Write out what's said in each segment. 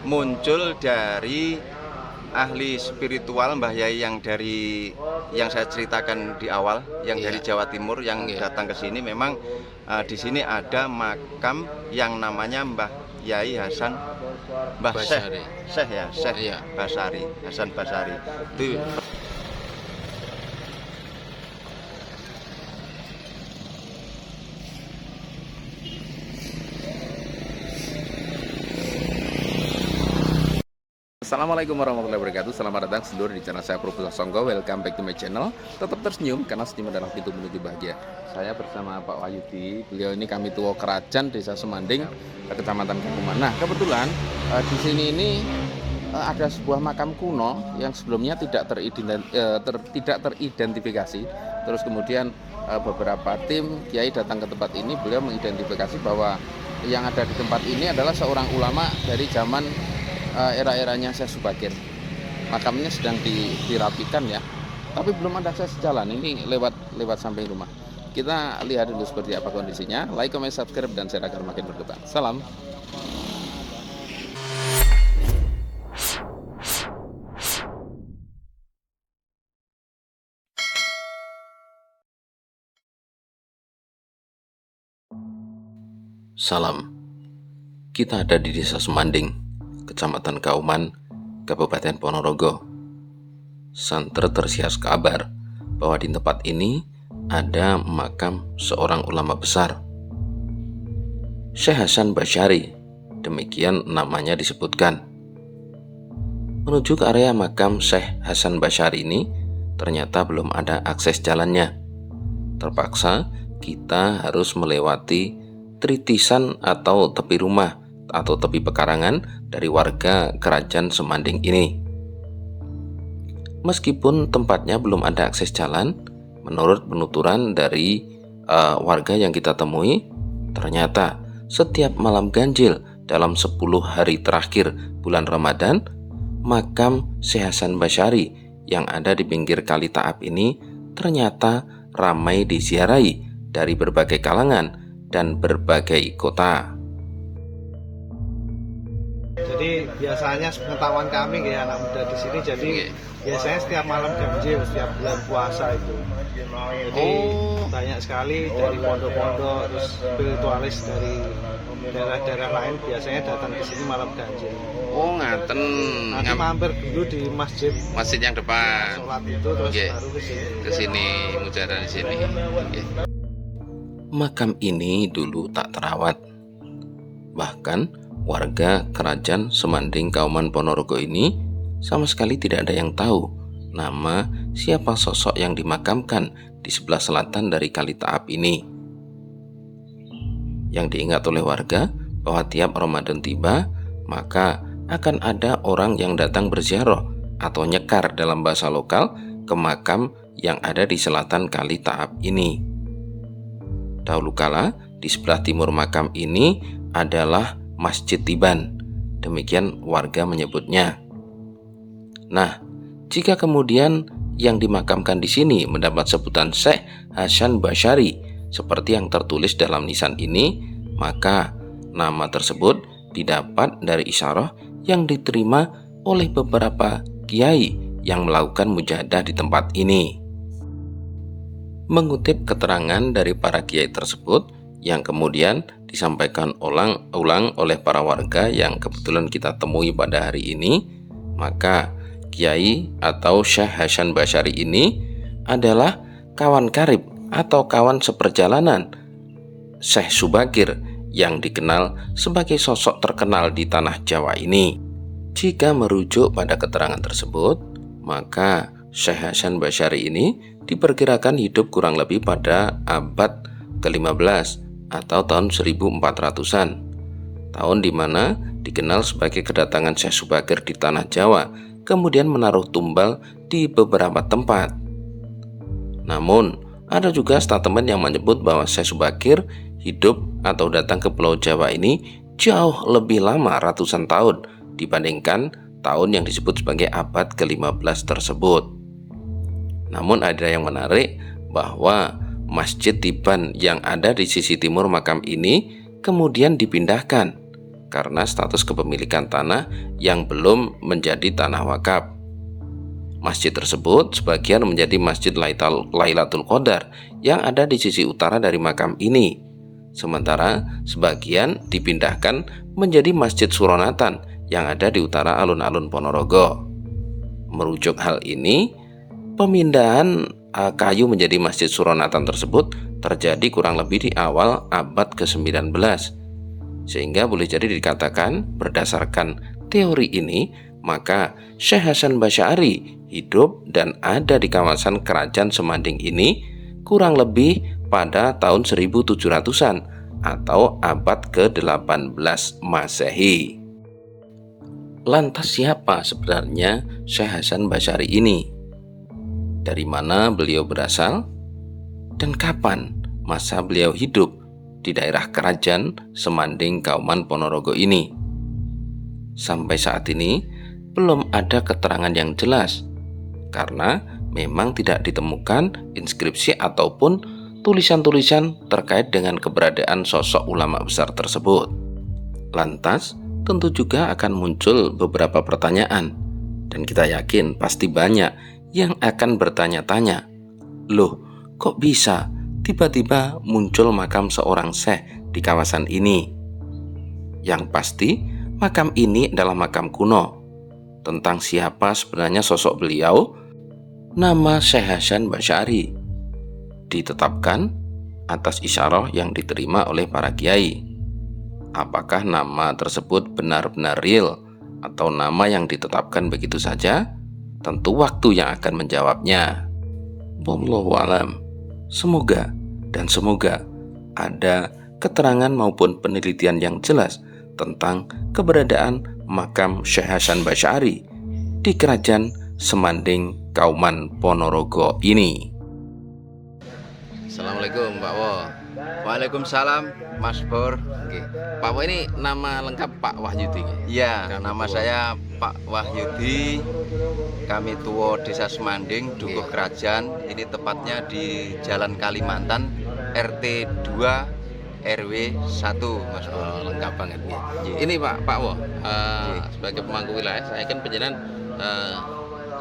muncul dari ahli spiritual Mbah Yai yang saya ceritakan di awal, yang dari Jawa Timur yang datang ke sini. Memang di sini ada makam yang namanya Mbah Yai Hasan Basari, Hasan Basari. Itu Assalamualaikum warahmatullahi wabarakatuh. Selamat datang seluruh di channel saya Profesor Songgo. Welcome back to my channel. Tetap tersenyum karena senyum adalah pintu menuju bahagia. Saya bersama Pak Wahyudi. Beliau ini kami tua Kerajaan Desa Semanding, Kecamatan Kakuman. Nah, kebetulan di sini ini ada sebuah makam kuno yang sebelumnya tidak teridentifikasi. Terus kemudian beberapa tim kiai datang ke tempat ini. Beliau mengidentifikasi bahwa yang ada di tempat ini adalah seorang ulama dari zaman era-eranya Syekh Subakir. Makamnya sedang dirapikan ya, tapi belum ada akses jalan. Ini lewat samping rumah. Kita lihat dulu seperti apa kondisinya. Like, comment, subscribe, dan share agar makin berkembang. Salam. Salam. Kita ada di Desa Semanding, Kecamatan Kauman, Kabupaten Ponorogo. Santer tersias kabar bahwa di tempat ini ada makam seorang ulama besar, Syekh Hasan Basari, demikian namanya disebutkan. Menuju ke area makam Syekh Hasan Basari ini, ternyata belum ada akses jalannya. Terpaksa kita harus melewati tritisan atau tepi rumah atau tepi pekarangan dari warga Kerajaan Semanding ini. Meskipun tempatnya belum ada akses jalan, menurut penuturan dari warga yang kita temui, ternyata setiap malam ganjil dalam 10 hari terakhir bulan Ramadan, makam Syekh Hasan Basari yang ada di pinggir Kali Taap ini ternyata ramai diziarahi dari berbagai kalangan dan berbagai kota. Jadi biasanya pengetahuan kami kayak anak muda di sini, jadi biasanya setiap malam ganjil setiap bulan puasa itu. Jadi banyak sekali dari pondok-pondok, terus spiritualis dari daerah-daerah lain biasanya datang ke sini malam ganjil. Oh, ngaten. Nanti mampir dulu di masjid yang depan. Sholat itu terus baru Ke sini mujadah di sini. Makam ini dulu tak terawat. Bahkan warga Kerajaan Semanding Kauman Ponorogo ini sama sekali tidak ada yang tahu nama siapa sosok yang dimakamkan di sebelah selatan dari Kali Taap ini. Yang diingat oleh warga bahwa tiap Ramadan tiba, maka akan ada orang yang datang berziarah atau nyekar dalam bahasa lokal ke makam yang ada di selatan Kali Taap ini. Dahulu kala di sebelah timur makam ini adalah Masjid Tiban, demikian warga menyebutnya. Nah, jika kemudian yang dimakamkan di sini mendapat sebutan Syekh Hasan Basari seperti yang tertulis dalam nisan ini, maka nama tersebut didapat dari isyarah yang diterima oleh beberapa kiai yang melakukan mujahadah di tempat ini. Mengutip keterangan dari para kiai tersebut yang kemudian disampaikan ulang oleh para warga yang kebetulan kita temui pada hari ini, maka kiai atau Syekh Hasan Basari ini adalah kawan karib atau kawan seperjalanan Syekh Subakir yang dikenal sebagai sosok terkenal di tanah Jawa ini. Jika merujuk pada keterangan tersebut, maka Syekh Hasan Basari ini diperkirakan hidup kurang lebih pada abad ke-15 atau tahun 1400-an, tahun di mana dikenal sebagai kedatangan Syekh Subakir di tanah Jawa, kemudian menaruh tumbal di beberapa tempat. Namun, ada juga statement yang menyebut bahwa Syekh Subakir hidup atau datang ke Pulau Jawa ini jauh lebih lama, ratusan tahun, dibandingkan tahun yang disebut sebagai abad ke-15 tersebut. Namun ada yang menarik bahwa Masjid Tiban yang ada di sisi timur makam ini kemudian dipindahkan karena status kepemilikan tanah yang belum menjadi tanah wakaf. Masjid tersebut sebagian menjadi Masjid Lailatul Qadar yang ada di sisi utara dari makam ini. Sementara sebagian dipindahkan menjadi Masjid Suronatan yang ada di utara alun-alun Ponorogo. Merujuk hal ini, pemindahan kayu menjadi Masjid Suronatan tersebut terjadi kurang lebih di awal abad ke-19. Sehingga boleh jadi dikatakan berdasarkan teori ini, maka Syekh Hasan Basyari hidup dan ada di kawasan Kerajaan Semanding ini kurang lebih pada tahun 1700-an atau abad ke-18 Masehi. Lantas siapa sebenarnya Syekh Hasan Basyari ini? Dari mana beliau berasal? Dan kapan masa beliau hidup di daerah Kerajaan Semanding Kauman Ponorogo ini? Sampai saat ini belum ada keterangan yang jelas karena memang tidak ditemukan inskripsi ataupun tulisan-tulisan terkait dengan keberadaan sosok ulama besar tersebut. Lantas tentu juga akan muncul beberapa pertanyaan, dan kita yakin pasti banyak yang akan bertanya-tanya, loh kok bisa tiba-tiba muncul makam seorang syekh di kawasan ini? Yang pasti makam ini adalah makam kuno. Tentang siapa sebenarnya sosok beliau, nama Syekh Hasan Basyari ditetapkan atas isyarah yang diterima oleh para kiai. Apakah nama tersebut benar-benar real atau nama yang ditetapkan begitu saja? Tentu waktu yang akan menjawabnya. Wallahu alam. Semoga ada keterangan maupun penelitian yang jelas tentang keberadaan makam Syekh Hasan Basyari di Kerajaan Semanding Kauman Ponorogo ini. Assalamualaikum Pak Wo. Waalaikumsalam Mas Bor. Oke. Pak Wo ini nama lengkap Pak Wahyudi? Ya, nama saya Pak Wahyudi. Kami Tuwo Desa Semanding, Dukuh Kerajaan. Ini tepatnya di Jalan Kalimantan, RT 2 RW 1, Mas Bor. Oh, lengkap banget ya. Ini Pak Wo, sebagai pemangku wilayah, saya kan penjenan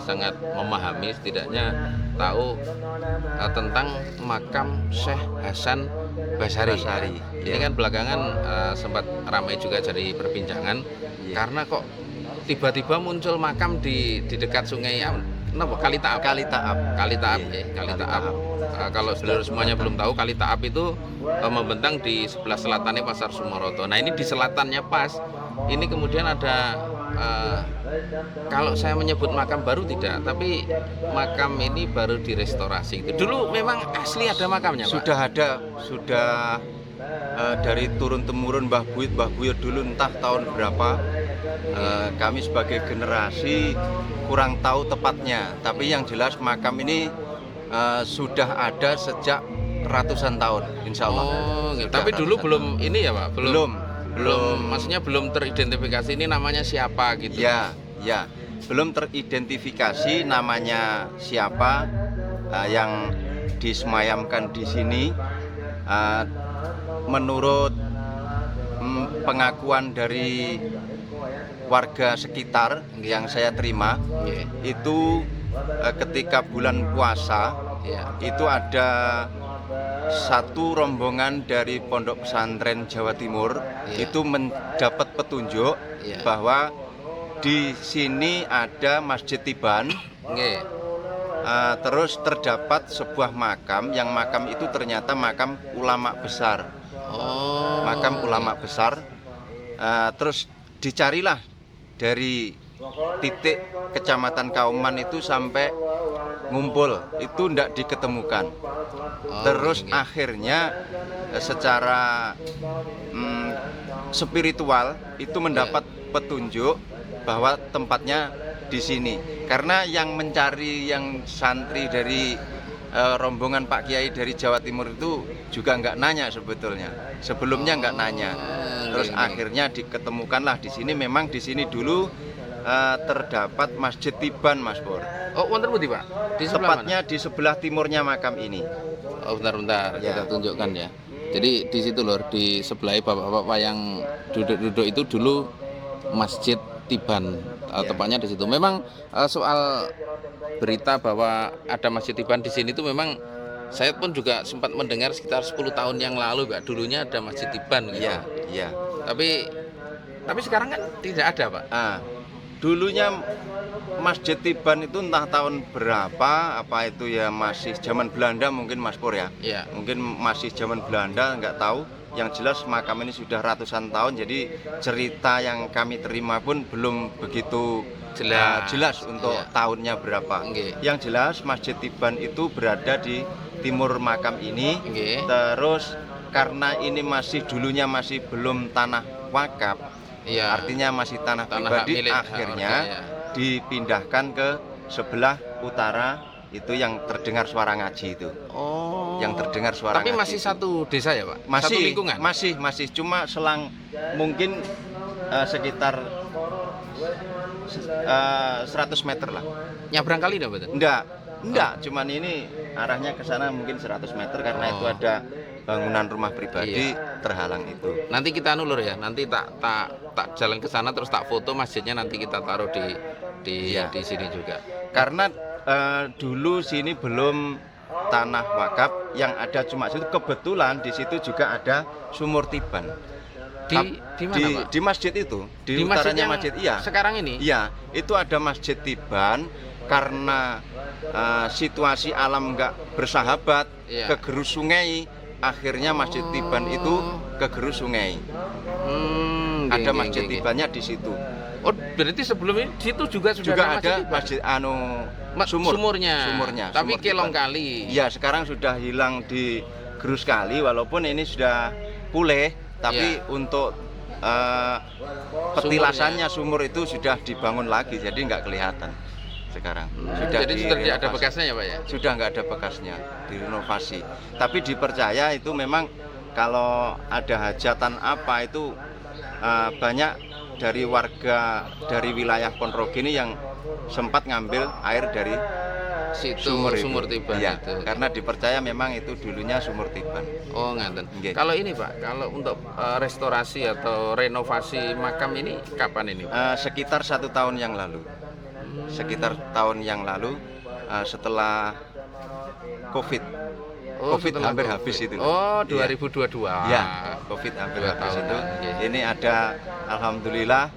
sangat memahami, setidaknya tahu tentang makam Syekh Hasan Basyari. Ini kan belakangan sempat ramai juga jadi perbincangan, karena kok tiba-tiba muncul makam di dekat Sungai Kali Taap. Kalau saudara semuanya belum tahu, Kali Taap itu membentang di sebelah selatannya Pasar Sumoroto. Nah, ini di selatannya pas. Ini kemudian ada kalau saya menyebut makam baru tidak, tapi makam ini baru direstorasi. Dulu memang asli ada makamnya, Pak? Sudah ada, sudah dari turun temurun Mbah Buyut dulu entah tahun berapa. Kami sebagai generasi kurang tahu tepatnya, tapi yang jelas makam ini sudah ada sejak ratusan tahun, insya Allah. Oh, tapi dulu belum tahun. Ini ya Pak? Belum, maksudnya belum teridentifikasi ini namanya siapa gitu? Ya, belum teridentifikasi namanya siapa yang disemayamkan di sini. Menurut pengakuan dari warga sekitar yang saya terima, itu ketika bulan puasa itu ada satu rombongan dari Pondok Pesantren Jawa Timur itu mendapat petunjuk bahwa di sini ada Masjid Tiban. Terus terdapat sebuah makam, yang makam itu ternyata makam ulama besar. Makam ulama besar. Terus dicarilah dari titik kecamatan Kauman itu sampai ngumpul, itu tidak diketemukan. Terus akhirnya secara spiritual itu mendapat petunjuk bahwa tempatnya di sini. Karena yang mencari, yang santri dari rombongan Pak Kiai dari Jawa Timur itu juga nggak nanya sebetulnya. Sebelumnya nggak nanya. Terus akhirnya diketemukanlah di sini. Memang di sini dulu terdapat Masjid Tiban, Mas Bor. Oh, wonten pundi, Pak? Tepatnya di sebelah timurnya makam ini. Oh, bentar, kita tunjukkan ya. Jadi di situ lho, di sebelah bapak-bapak yang duduk-duduk itu dulu Masjid Tiban, tepatnya di situ. Memang soal berita bahwa ada Masjid Tiban di sini itu memang saya pun juga sempat mendengar sekitar 10 tahun yang lalu, Pak. Dulunya ada Masjid Tiban gitu. Iya, iya. Tapi sekarang kan tidak ada, Pak. Dulunya Masjid Tiban itu entah tahun berapa, apa itu ya masih zaman Belanda mungkin Mas Pur ya. Iya. Mungkin masih zaman Belanda, nggak tahu. Yang jelas makam ini sudah ratusan tahun, jadi cerita yang kami terima pun belum begitu jelas untuk tahunnya berapa. Yang jelas Masjid Tiban itu berada di timur makam ini. Terus karena ini dulunya masih belum tanah wakaf, artinya masih tanah pribadi, akhirnya dipindahkan ke sebelah utara itu yang terdengar suara ngaji itu. Yang terdengar suara Tapi ngaji masih itu. satu desa ya, Pak? Masih, satu lingkungan? Masih cuma selang mungkin sekitar 100 meter lah. Nyabrang kali enggak, betul? Enggak, cuman ini arahnya ke sana mungkin 100 meter karena itu ada bangunan rumah pribadi terhalang itu. Nanti kita nulur ya, nanti tak jalan ke sana terus tak foto masjidnya, nanti kita taruh di sini juga. Karena dulu sini belum tanah wakaf, yang ada cuma situ. Kebetulan di situ juga ada sumur Tiban. Di mana, Pak? Di masjid itu, di masjid utaranya masjid. Iya. Sekarang ini? Iya, itu ada Masjid Tiban karena situasi alam nggak bersahabat, kegerus sungai, akhirnya Masjid Tiban itu kegerus sungai. Ada Masjid Tibannya di situ. Oh, berarti sebelum ini situ juga sudah ada masjid sumurnya. Tapi Sumur kelong Tiban. kali. Iya, sekarang sudah hilang di gerus kali, walaupun ini sudah pulih, tapi untuk petilasannya sumur itu sudah dibangun lagi, jadi nggak kelihatan sekarang. Jadi sudah tidak ada bekasnya ya, Pak ya? Sudah nggak ada bekasnya, direnovasi. Tapi dipercaya itu memang kalau ada hajatan apa itu banyak dari warga dari wilayah Ponorogo ini yang sempat ngambil air dari sumur Tiban itu. Karena dipercaya memang itu dulunya sumur Tiban. Oh, ngaten. Kalau ini, Pak, kalau untuk restorasi atau renovasi makam ini kapan ini, Pak? Sekitar 1 tahun yang lalu. Sekitar tahun yang lalu, setelah COVID. COVID hampir habis itu. Oh, 2022. Ya, COVID hampir habis itu. Ini ada, alhamdulillah,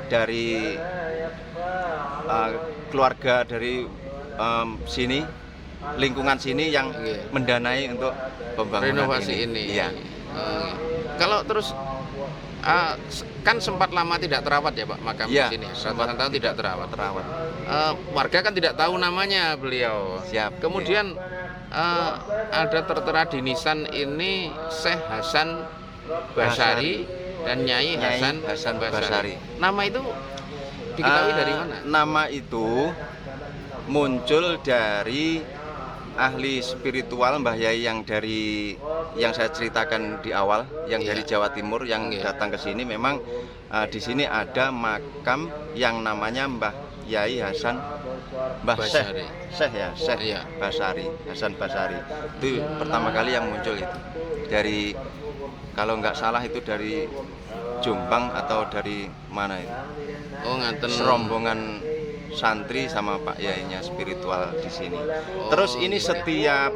dari keluarga dari sini, lingkungan sini yang mendanai untuk pembangunan renovasi ini. Iya. Kalau terus kan sempat lama tidak terawat ya, Pak, makam di sini. Ratusan tahun tidak terawat. Warga kan tidak tahu namanya beliau. Siap. Kemudian ada tertera di nisan ini Syekh Hasan Basari dan Nyai Hasan Basari. Nama itu diketahui dari mana? Nama itu muncul dari ahli spiritual Mbah Yai yang saya ceritakan di awal, yang dari Jawa Timur yang datang ke sini. Memang di sini ada makam yang namanya Mbah Yai Hasan Basari. Syekh Basari, Hasan Basari. Itu pertama kali yang muncul itu. Dari, kalau nggak salah itu dari Jombang atau dari mana itu. Oh, ngaten. Serombongan santri sama Pak Yainya spiritual di sini. Terus ini setiap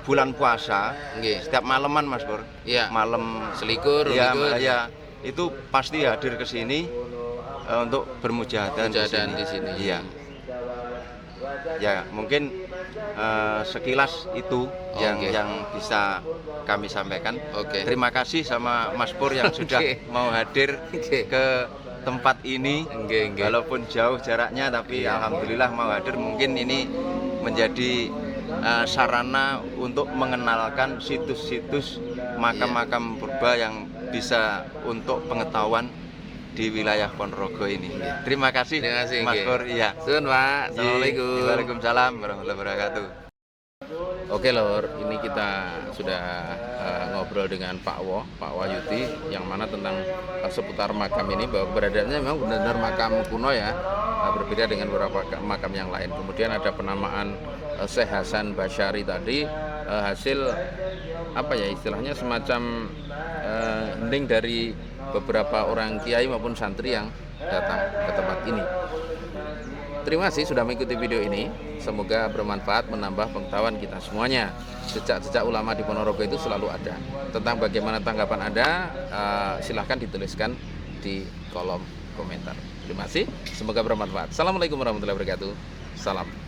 bulan puasa, setiap malaman Mas Pur. Malam selikur, ya, itu pasti hadir ke sini untuk bermujahadah di sini. Iya. Ya, mungkin sekilas itu yang bisa kami sampaikan. Terima kasih sama Mas Pur yang sudah mau hadir ke tempat ini. Walaupun jauh jaraknya, tapi alhamdulillah mau hadir. Mungkin ini menjadi sarana untuk mengenalkan situs-situs makam-makam purba yang bisa untuk pengetahuan di wilayah Ponorogo ini. Terima kasih Mas Pur. Iya. Sun, Pak. Assalamualaikum. Waalaikumsalam warahmatullahi wabarakatuh. Oke Lor, ini kita sudah ngobrol dengan Pak Wahyudi, yang mana tentang seputar makam ini, bahwa keberadaannya memang benar-benar makam kuno ya, berbeda dengan beberapa makam yang lain. Kemudian ada penamaan Syekh Hasan Basari tadi, hasil apa ya istilahnya, semacam hening dari beberapa orang kiai maupun santri yang datang ke tempat ini. Terima kasih sudah mengikuti video ini. Semoga bermanfaat, menambah pengetahuan kita semuanya. Jejak-jejak ulama di Ponorogo itu selalu ada. Tentang bagaimana tanggapan Anda, silahkan dituliskan di kolom komentar. Terima kasih, semoga bermanfaat. Assalamualaikum warahmatullahi wabarakatuh. Salam.